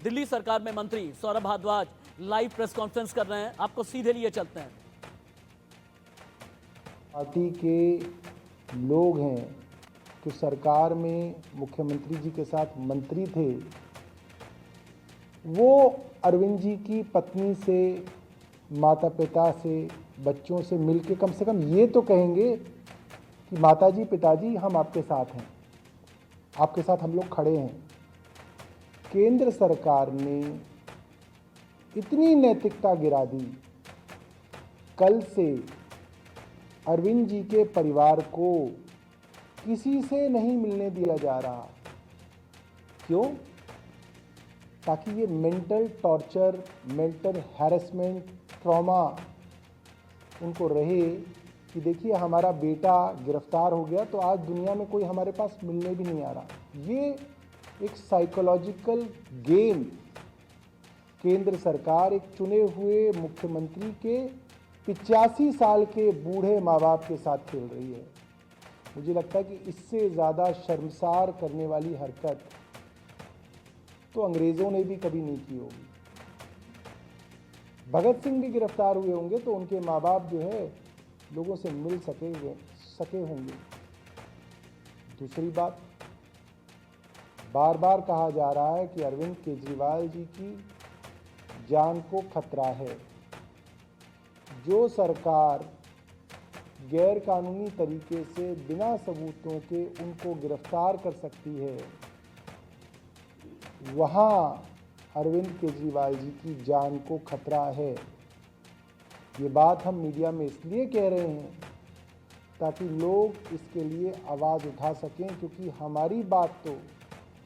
दिल्ली सरकार में मंत्री Saurabh Bhardwaj live press conference कर रहे हैं, आपको सीधे लिए चलते हैं। पार्टी के लोग हैं जो सरकार में मुख्यमंत्री जी के साथ मंत्री थे, वो अरविंद जी की पत्नी से, माता पिता से, बच्चों से मिलके कम से कम ये तो कहेंगे कि माताजी पिताजी हम आपके साथ हैं, आपके साथ हम लोग खड़े हैं। केंद्र सरकार ने इतनी नैतिकता गिरा दी, कल से अरविंद जी के परिवार को किसी से नहीं मिलने दिया जा रहा। क्यों? ताकि ये mental torture, mental harassment, trauma उनको रहे कि देखिए हमारा बेटा गिरफ्तार हो गया तो आज दुनिया में कोई हमारे पास मिलने भी नहीं आ रहा। ये एक साइकोलॉजिकल गेम केंद्र सरकार एक चुने हुए मुख्यमंत्री के 85 साल के बूढ़े माँ बाप के साथ खेल रही है। मुझे लगता है कि इससे ज़्यादा शर्मसार करने वाली हरकत तो अंग्रेज़ों ने भी कभी नहीं की होगी। भगत सिंह भी गिरफ्तार हुए होंगे तो उनके माँ बाप जो है लोगों से मिल सके होंगे। दूसरी बात, बार बार कहा जा रहा है कि अरविंद केजरीवाल जी की जान को खतरा है। जो सरकार गैर कानूनी तरीके से बिना सबूतों के उनको गिरफ्तार कर सकती है, वहाँ अरविंद केजरीवाल जी की जान को खतरा है। ये बात हम मीडिया में इसलिए कह रहे हैं ताकि लोग इसके लिए आवाज़ उठा सकें, क्योंकि हमारी बात तो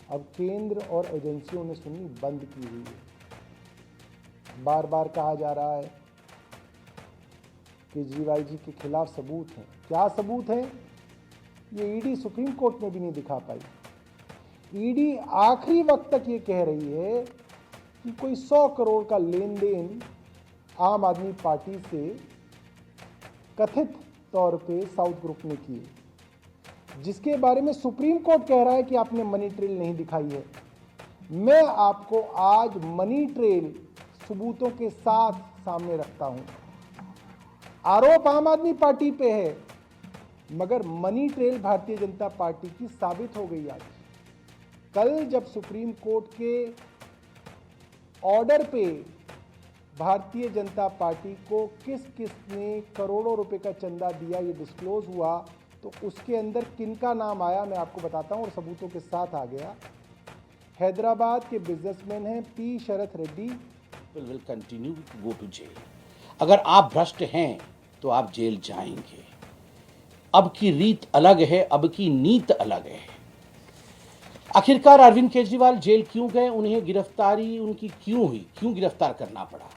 अब केंद्र और एजेंसियों ने सुननी बंद की हुई है। बार बार कहा जा रहा है केजरीवाल जी के खिलाफ सबूत हैं। क्या सबूत है? ये ईडी सुप्रीम कोर्ट में भी नहीं दिखा पाई। ईडी आखिरी वक्त तक ये कह रही है कि कोई 100 करोड़ का लेन देन आम आदमी पार्टी से कथित तौर पे साउथ ग्रुप ने किए, जिसके बारे में सुप्रीम कोर्ट कह रहा है कि आपने मनी ट्रेल नहीं दिखाई है। मैं आपको आज मनी ट्रेल सबूतों के साथ सामने रखता हूं। आरोप आम आदमी पार्टी पे है, मगर money trail Bharatiya Janata party की साबित हो गई। आज कल जब सुप्रीम कोर्ट के ऑर्डर पे भारतीय जनता पार्टी को किस किस ने करोड़ों रुपए का चंदा दिया ये डिस्क्लोज हुआ, तो उसके अंदर किनका नाम आया मैं आपको बताता हूं और सबूतों के साथ आ गया। हैदराबाद के बिजनेसमैन हैं P Sharath Reddy. Will continue to go to jail. अगर आप भ्रष्ट हैं तो आप जेल जाएंगे। अब की रीत अलग है, अब की नीत अलग है। आखिरकार अरविंद केजरीवाल जेल क्यों गए, उन्हें गिरफ्तारी उनकी क्यों हुई, क्यों गिरफ्तार करना पड़ा?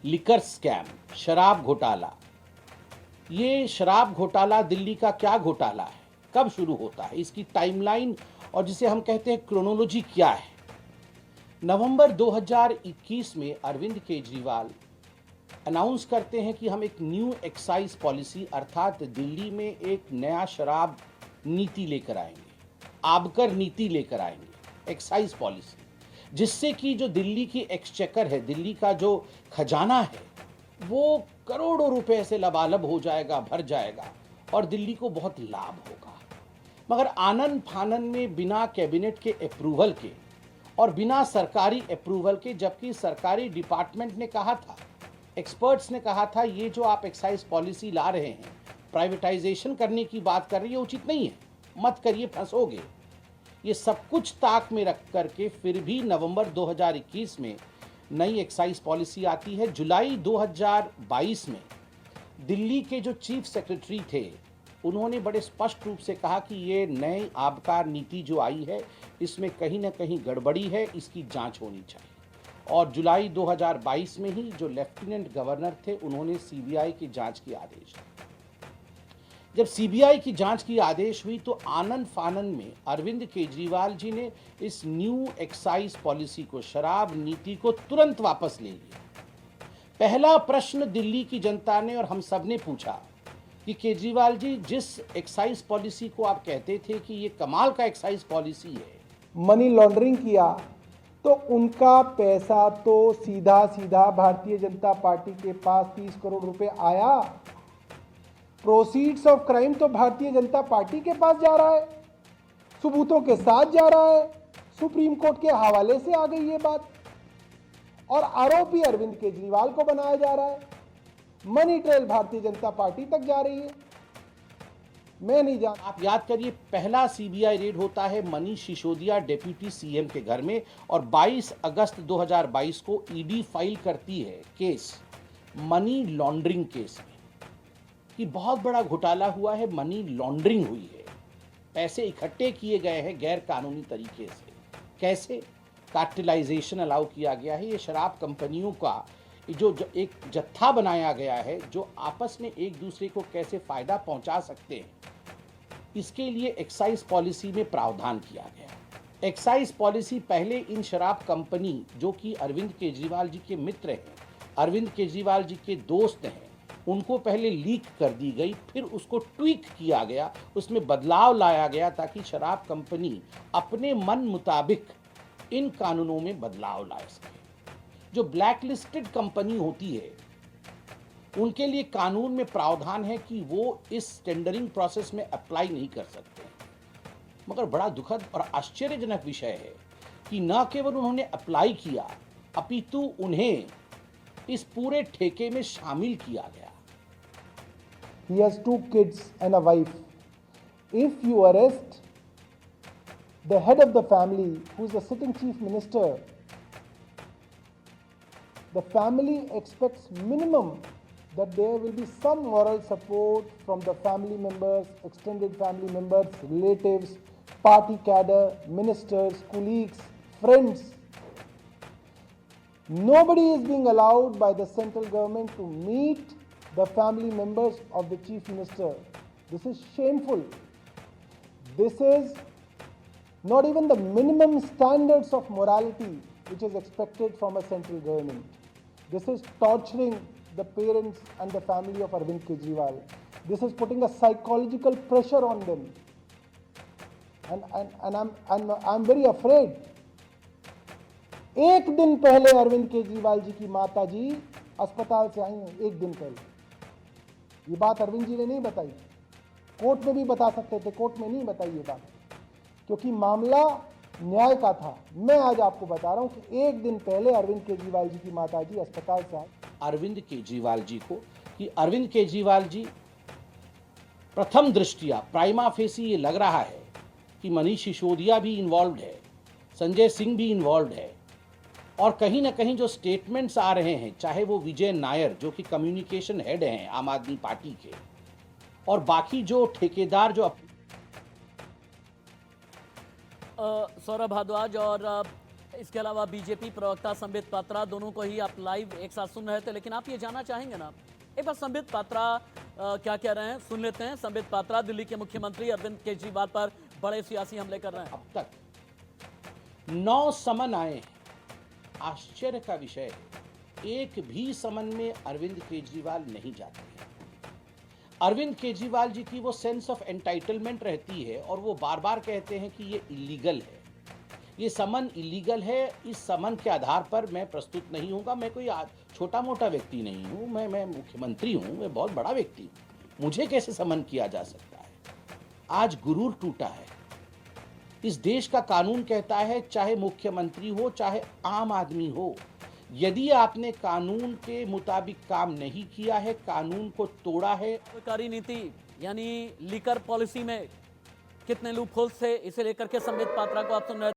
लिकर स्कैम, शराब घोटाला। ये शराब घोटाला दिल्ली का क्या घोटाला है, कब शुरू होता है, इसकी टाइमलाइन और जिसे हम कहते हैं क्रोनोलॉजी क्या है? नवंबर 2021 में अरविंद केजरीवाल अनाउंस करते हैं कि हम एक न्यू एक्साइज पॉलिसी अर्थात दिल्ली में एक नया शराब नीति लेकर आएंगे, आबकर नीति लेकर आएंगे, एक्साइज पॉलिसी, जिससे कि जो दिल्ली की एक्सचेकर है, दिल्ली का जो खजाना है, वो करोड़ों रुपए से लबालब हो जाएगा, भर जाएगा और दिल्ली को बहुत लाभ होगा। मगर आनन फानन में बिना कैबिनेट के अप्रूवल के और बिना सरकारी अप्रूवल के, जबकि सरकारी डिपार्टमेंट ने कहा था, एक्सपर्ट्स ने कहा था, ये जो आप एक्साइज पॉलिसी ला रहे हैं, प्राइवेटाइजेशन करने की बात कर रही है, उचित नहीं है, मत करिए, फंसोगे। ये सब कुछ ताक में रख करके फिर भी नवंबर 2021 में नई एक्साइज पॉलिसी आती है। जुलाई 2022 में दिल्ली के जो चीफ सेक्रेटरी थे, उन्होंने बड़े स्पष्ट रूप से कहा कि ये नई आबकार नीति जो आई है, इसमें कहीं ना कहीं गड़बड़ी है, इसकी जांच होनी चाहिए। और जुलाई 2022 में ही जो लेफ्टिनेंट गवर्नर थे, उन्होंने सीबीआई की जांच की आदेश दिया। जब सीबीआई की जांच की आदेश हुई तो आनन फानन में अरविंद केजरीवाल जी ने इस न्यू एक्साइज पॉलिसी को, शराब नीति को तुरंत वापस ले लिया। पहला प्रश्न दिल्ली की जनता ने और हम सब ने पूछा कि केजरीवाल जी, जिस एक्साइज पॉलिसी को आप कहते थे कि ये कमाल का एक्साइज पॉलिसी है, मनी लॉन्ड्रिंग किया, तो उनका पैसा तो सीधा सीधा भारतीय जनता पार्टी के पास 30 करोड़ रुपए आया। प्रोसीड्स ऑफ क्राइम तो भारतीय जनता पार्टी के पास जा रहा है, सबूतों के साथ जा रहा है, सुप्रीम कोर्ट के हवाले से आ गई ये बात, और आरोपी अरविंद केजरीवाल को बनाया जा रहा है। Money trail Bharatiya Janata party तक जा रही है। मैं नहीं जान आप याद करिए, पहला सीबीआई रेड होता है मनीष सिसोदिया डिप्टी सीएम के घर में, और 22 अगस्त 2022 को ईडी फाइल करती है केस मनी लॉन्ड्रिंग केस में कि बहुत बड़ा घोटाला हुआ है, मनी लॉन्ड्रिंग हुई है, पैसे इकट्ठे किए गए हैं गैर कानूनी तरीके से। कैसे? कार्टेलाइजेशन अलाउ किया गया है। ये शराब कंपनियों का जो एक जत्था बनाया गया है, जो आपस में एक दूसरे को कैसे फायदा पहुंचा सकते हैं, इसके लिए एक्साइज पॉलिसी में प्रावधान किया गया। एक्साइज पॉलिसी पहले इन शराब कंपनी जो कि अरविंद केजरीवाल जी के मित्र हैं, अरविंद केजरीवाल जी के दोस्त हैं, उनको पहले लीक कर दी गई, फिर उसको ट्वीक किया गया, उसमें बदलाव लाया गया ताकि शराब कंपनी अपने मन मुताबिक इन कानूनों में बदलाव ला सके। जो ब्लैक लिस्टेड कंपनी होती है, उनके लिए कानून में प्रावधान है कि वो इस टेंडरिंग प्रोसेस में अप्लाई नहीं कर सकते। मगर बड़ा दुखद और आश्चर्यजनक विषय है कि न केवल उन्होंने अप्लाई किया, अपितु उन्हें इस पूरे ठेके में शामिल किया गया। He has 2 kids and a wife. If you arrest the head of the family, who is the sitting chief minister, the family expects minimum that there will be some moral support from the family members, extended family members, relatives, party cadre, ministers, colleagues, friends. Nobody is being allowed by the central government to meet the family members of the chief minister. This is shameful. This is not even the minimum standards of morality which is expected from a central government. This is torturing the parents and the family of Arvind Kejriwal. This is putting a psychological pressure on them. And I'm very afraid. एक दिन पहले अरविंद केजरीवाल जी की माता जी अस्पताल से आई हैं, एक दिन पहले। ये बात अरविंद जी ने नहीं बताई, कोर्ट में भी बता सकते थे, कोर्ट में नहीं बताई ये बात, क्योंकि मामला न्याय का था। मैं आज आपको बता रहा हूं कि एक दिन पहले अरविंद केजरीवाल जी की माता जी अस्पताल से आई। अरविंद केजरीवाल जी को कि अरविंद केजरीवाल जी प्रथम दृष्टिया प्राइमा फेसी ये लग रहा है कि मनीष सिसोदिया भी इन्वॉल्व है, संजय सिंह भी इन्वॉल्व है, और कहीं ना कहीं जो स्टेटमेंट्स आ रहे हैं, चाहे वो विजय नायर जो कि कम्युनिकेशन हेड हैं आम आदमी पार्टी के, और बाकी जो ठेकेदार जो सौरभ भारद्वाज और इसके अलावा बीजेपी प्रवक्ता संबित पात्रा, दोनों को ही आप लाइव एक साथ सुन रहे थे, लेकिन आप ये जानना चाहेंगे ना, एक बार संबित पात्रा क्या कह रहे हैं सुन लेते हैं। संबित पात्रा दिल्ली के मुख्यमंत्री अरविंद केजरीवाल पर बड़े सियासी हमले कर रहे हैं। अब तक 9 समन आए हैं। आश्चर्य का विषय है, एक भी समन में अरविंद केजरीवाल नहीं जाते हैं। अरविंद केजरीवाल जी की वो सेंस ऑफ एंटाइटलमेंट रहती है और वो बार बार कहते हैं कि ये इलीगल है, ये समन इलीगल है, इस समन के आधार पर मैं प्रस्तुत नहीं होऊंगा। मैं कोई छोटा मोटा व्यक्ति नहीं हूँ, मैं मुख्यमंत्री हूँ, मैं बहुत बड़ा व्यक्ति हूँ, मुझे कैसे समन किया जा सकता है। आज गुरूर टूटा है। इस देश का कानून कहता है, चाहे मुख्यमंत्री हो चाहे आम आदमी हो, यदि आपने कानून के मुताबिक काम नहीं किया है, कानून को तोड़ा है। सरकारी नीति यानी लीकर पॉलिसी में कितने लूपहोल्स थे, इसे लेकर के संबित पात्रा को आप सुन रहे